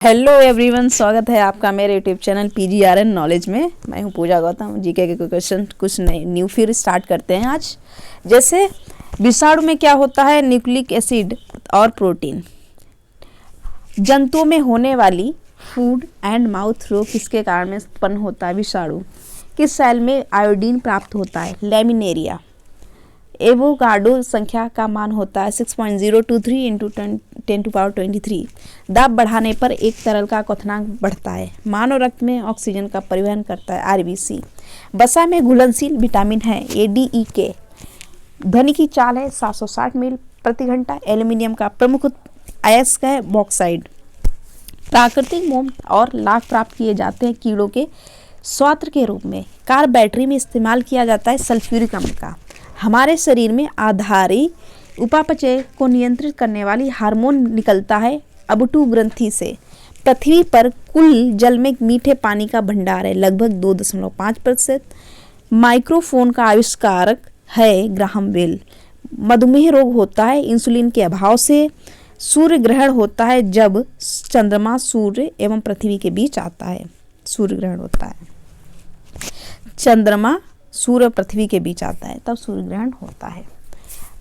Hello everyone, स्वागत है आपका मेरे यूट्यूब चैनल PGRN नॉलेज में। मैं हूं पूजा गौतम। जीके के क्वेश्चन कुछ नए न्यू फिर स्टार्ट करते हैं आज। जैसे विषाणु में क्या होता है, न्यूक्लिक एसिड और प्रोटीन। जंतुओं में होने वाली फूड एंड माउथ रोग किसके कारण में उत्पन्न होता है? विषाणु। किस सेल में आयोडीन प्राप्त होता है? लैमिनेरिया। एवोगाड्रो संख्या का मान होता है 6.023 इंटू 10⁻23। दाब बढ़ाने पर एक तरल का क्वथनांक बढ़ता है। मानव रक्त में ऑक्सीजन का परिवहन करता है RBC। वसा में घुलनशील विटामिन है ADE ध्वनि की चाल है 760 मील प्रति घंटा। एल्यूमिनियम का प्रमुख अयस्क है बॉक्साइड। प्राकृतिक मोम और लाख प्राप्त किए जाते हैं कीड़ों के स्वात्र के रूप में। कार बैटरी में इस्तेमाल किया जाता है सल्फ्यूरिक अम्ल का। हमारे शरीर में आधारी उपापचय को नियंत्रित करने वाली हार्मोन निकलता है अबुटू ग्रंथि से। पृथ्वी पर कुल जल में मीठे पानी का भंडार है लगभग 2.5%। माइक्रोफोन का आविष्कारक है ग्राहम बेल। मधुमेह रोग होता है इंसुलिन के अभाव से। सूर्य ग्रहण होता है जब चंद्रमा सूर्य एवं पृथ्वी के बीच आता है। सूर्य ग्रहण होता है, चंद्रमा सूर्य पृथ्वी के बीच आता है, तब सूर्य ग्रहण होता है।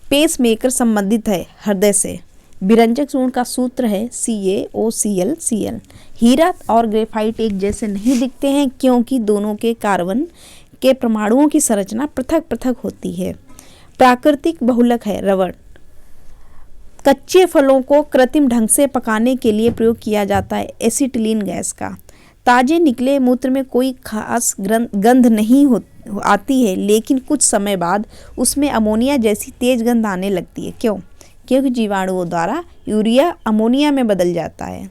पेसमेकर संबंधित है हृदय से। विरंजक चूर्ण का सूत्र है CaOCl। हीरा और ग्रेफाइट एक जैसे नहीं दिखते हैं क्योंकि दोनों के कार्बन के परमाणुओं की संरचना पृथक पृथक होती है। प्राकृतिक बहुलक है रबड़। कच्चे फलों को कृत्रिम ढंग से पकाने के लिए प्रयोग किया जाता है एसिटिलीन गैस का। ताजे निकले मूत्र में कोई खास गंध नहीं आती है, लेकिन कुछ समय बाद उसमें अमोनिया जैसी तेज गंध आने लगती है। क्यों? क्योंकि जीवाणुओं द्वारा यूरिया अमोनिया में बदल जाता है।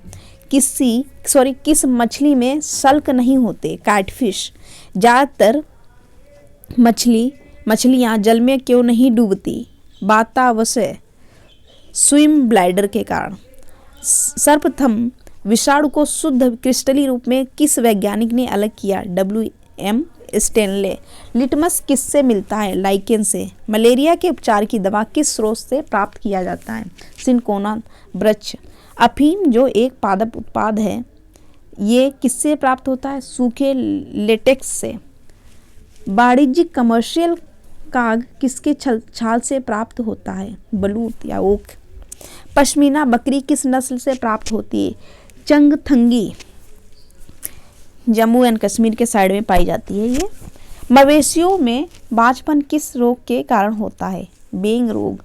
किस मछली में सल्क नहीं होते? कैटफिश। ज़्यादातर मछलियाँ जल में क्यों नहीं डूबती? वातावस्य स्विम ब्लैडर के कारण। सर्वप्रथम विषाणु को शुद्ध क्रिस्टली रूप में किस वैज्ञानिक ने अलग किया? WM Stanley. लिटमस किससे मिलता है? लाइकेन से। मलेरिया के उपचार की दवा किस स्रोत से प्राप्त किया जाता है? सिनकोना वृक्ष। अफीम जो एक पादप उत्पाद है, ये किससे प्राप्त होता है? सूखे लेटेक्स से। वाणिज्यिक कमर्शियल काग किसके छाल से प्राप्त होता है? बलूत या ओक। पश्मीना बकरी किस नस्ल से प्राप्त होती है? चंगथंगी। जम्मू एंड कश्मीर के साइड में पाई जाती है ये। मवेशियों में बांझपन किस रोग के कारण होता है? बेंग रोग।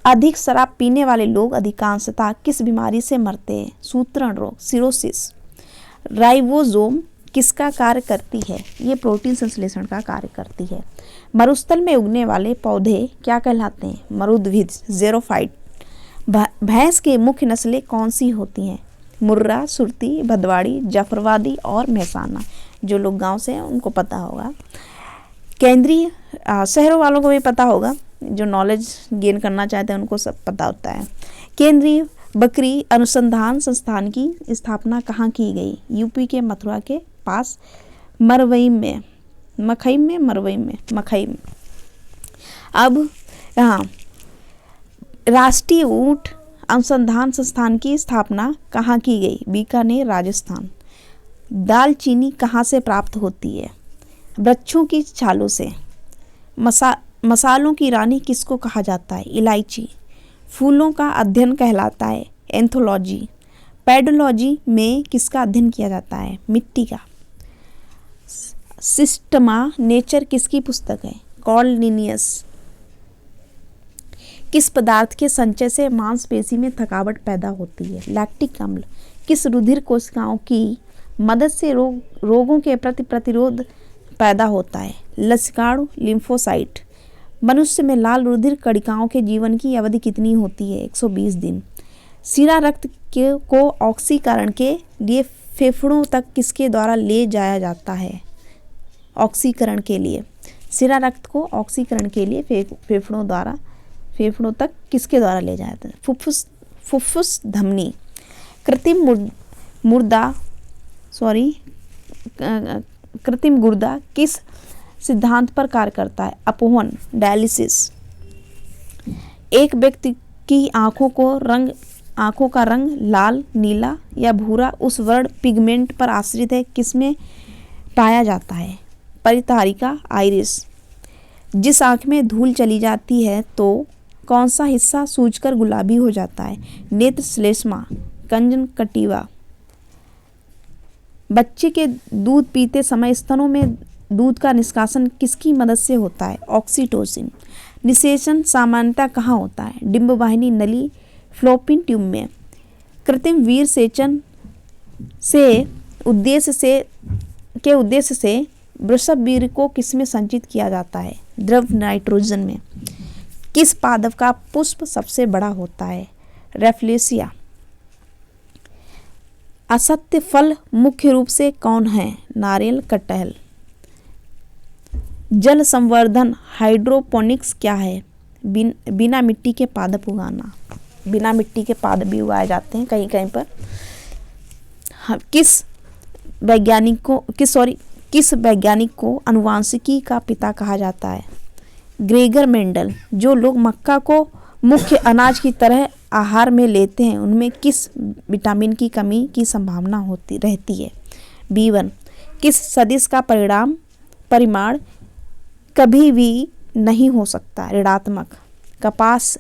अधिक शराब पीने वाले लोग अधिकांशतः किस बीमारी से मरते हैं? सूत्रण रोग, सिरोसिस। राइबोसोम किसका कार्य करती है? ये प्रोटीन संश्लेषण का कार्य करती है। मरुस्थल में उगने वाले पौधे क्या कहलाते हैं? मरुद्भिद, ज़ेरोफाइट। भैंस के मुख्य नस्लें कौन सी होती हैं? मुर्रा, सुरती, भदवाड़ी, जाफरवादी और मेहसाना। जो लोग गांव से हैं उनको पता होगा। केंद्रीय शहरों वालों को भी पता होगा, जो नॉलेज गेन करना चाहते हैं उनको सब पता होता है। केंद्रीय बकरी अनुसंधान संस्थान की स्थापना कहाँ की गई? यूपी के मथुरा के पास मखई में। अब यहाँ राष्ट्रीय ऊंट अनुसंधान संस्थान की स्थापना कहाँ की गई? बीकानेर, राजस्थान। दालचीनी कहाँ से प्राप्त होती है? वृक्षों की छालों से। मसालों की रानी किसको कहा जाता है? इलायची। फूलों का अध्ययन कहलाता है एंथोलॉजी। पेडोलॉजी में किसका अध्ययन किया जाता है? मिट्टी का। सिस्टमा नेचर किसकी पुस्तक है? Call Linnaeus. किस पदार्थ के संचय से मांसपेशी में थकावट पैदा होती है? लैक्टिक अम्ल। किस रुधिर कोशिकाओं की मदद से रोगों के प्रति प्रतिरोध पैदा होता है? लसिकाणु, लिम्फोसाइट। मनुष्य में लाल रुधिर कणिकाओं के जीवन की अवधि कितनी होती है? 120 दिन। शिरा रक्त को ऑक्सीकरण के लिए फेफड़ों तक किसके द्वारा ले जाया जाता है? ऑक्सीकरण के लिए शिरा रक्त को ऑक्सीकरण के लिए फेफड़ों तक किसके द्वारा ले जाया जाता है? फुफ्फुस धमनी। कृत्रिम गुर्दा किस सिद्धांत पर कार्य करता है? अपोहन, डायलिसिस। एक व्यक्ति की आंखों को रंग आँखों का रंग लाल, नीला या भूरा उस वर्ण पिगमेंट पर आश्रित है किसमें पाया जाता है? परितारिका आइरिस। जिस आँख में धूल चली जाती है तो कौन सा हिस्सा सूजकर गुलाबी हो जाता है? नेत्र श्लेष्मा, कंजंक्टिवा। बच्चे के दूध पीते समय स्तनों में दूध का निष्कासन किसकी मदद से होता है? ऑक्सीटोसिन। निषेचन सामान्यतः कहाँ होता है? डिंब वाहिनी नली, फ्लोपिन ट्यूब में। कृत्रिम वीर सेचन के उद्देश्य से वृषभ वीर को किसमें संचित किया जाता है? द्रव नाइट्रोजन में। किस पादप का पुष्प सबसे बड़ा होता है? रेफ्लेसिया। असत्य फल मुख्य रूप से कौन है? नारियल, कटहल। जल संवर्धन हाइड्रोपोनिक्स क्या है? बिना मिट्टी के पादप उगाना। बिना मिट्टी के पादप भी उगाए जाते हैं कहीं कहीं पर। किस वैज्ञानिक को आनुवांशिकी का पिता कहा जाता है? Gregor Mendel. जो लोग मक्का को मुख्य अनाज की तरह आहार में लेते हैं उनमें किस विटामिन की कमी की संभावना रहती है? B1। किस सदिश का परिमाण कभी भी नहीं हो सकता? ऋणात्मक। कपास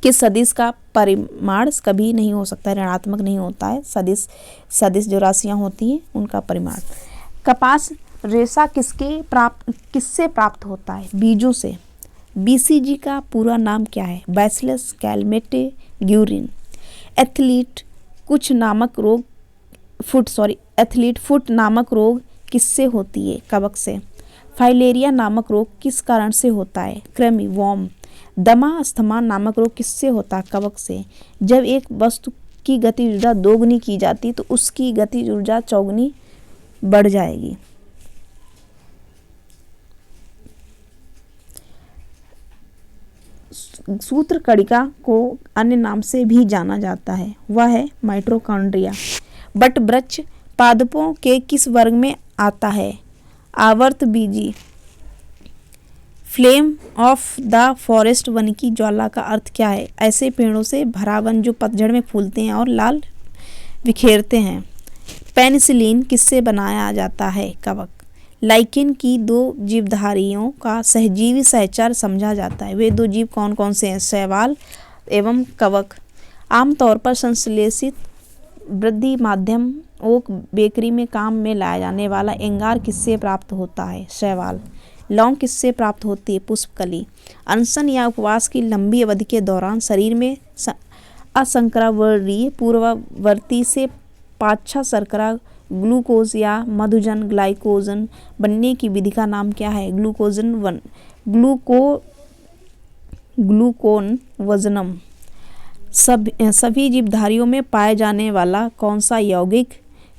किस सदिश का परिमाण कभी नहीं हो सकता? ऋणात्मक नहीं होता है। सदिश जो राशियाँ होती हैं उनका परिमाण। कपास रेशा किससे प्राप्त होता है? बीजों से। BCG का पूरा नाम क्या है? Bacillus Calmette-Guérin. एथलीट फुट नामक रोग किससे होती है? कवक से। फाइलेरिया नामक रोग किस कारण से होता है? कृमि, वर्म। दमा अस्थमा नामक रोग किससे होता है? कवक से। जब एक वस्तु की गतिज ऊर्जा दोगुनी की जाती तो उसकी गतिज ऊर्जा चौगुनी बढ़ जाएगी। सूत्रकणिका को अन्य नाम से भी जाना जाता है, वह है माइटोकॉन्ड्रिया। बटवृक्ष पादपों के किस वर्ग में आता है? आवर्तबीजी। फ्लेम ऑफ द फॉरेस्ट वन की ज्वाला का अर्थ क्या है? ऐसे पेड़ों से भरा वन जो पतझड़ में फूलते हैं और लाल बिखेरते हैं। पेनिसिलिन किससे बनाया जाता है? कवक। लाइकेन की दो जीवधारियों का सहजीवी सहचर समझा जाता है, वे दो जीव कौन कौन से हैं? शैवाल एवं कवक। आमतौर पर संश्लेषित वृद्धि माध्यम ओक बेकरी में काम में लाया जाने वाला एंगार किससे प्राप्त होता है? शैवाल। लौंग किससे प्राप्त होती है? पुष्पकली। अनशन या उपवास की लंबी अवधि के दौरान शरीर में असंक्रामणीय पूर्ववर्ती से पाच्छा शर्करा ग्लूकोज या मधुजन ग्लाइकोजन बनने की विधि का नाम क्या है? ग्लूकोन वजनम। सभी जीवधारियों में पाए जाने वाला कौन सा यौगिक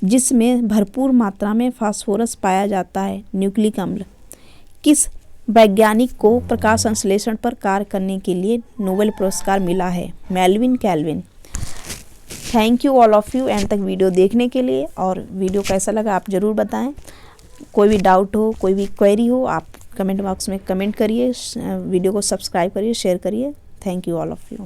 जिसमें भरपूर मात्रा में फास्फोरस पाया जाता है? न्यूक्लिक अम्ल। किस वैज्ञानिक को प्रकाश संश्लेषण पर कार्य करने के लिए नोबेल पुरस्कार मिला है? Melvin Calvin. Thank you all of you end तक वीडियो देखने के लिए। और वीडियो कैसा लगा आप ज़रूर बताएं। कोई भी डाउट हो, कोई भी क्वेरी हो, आप कमेंट बॉक्स में कमेंट करिए। वीडियो को सब्सक्राइब करिए, शेयर करिए। Thank you all of you.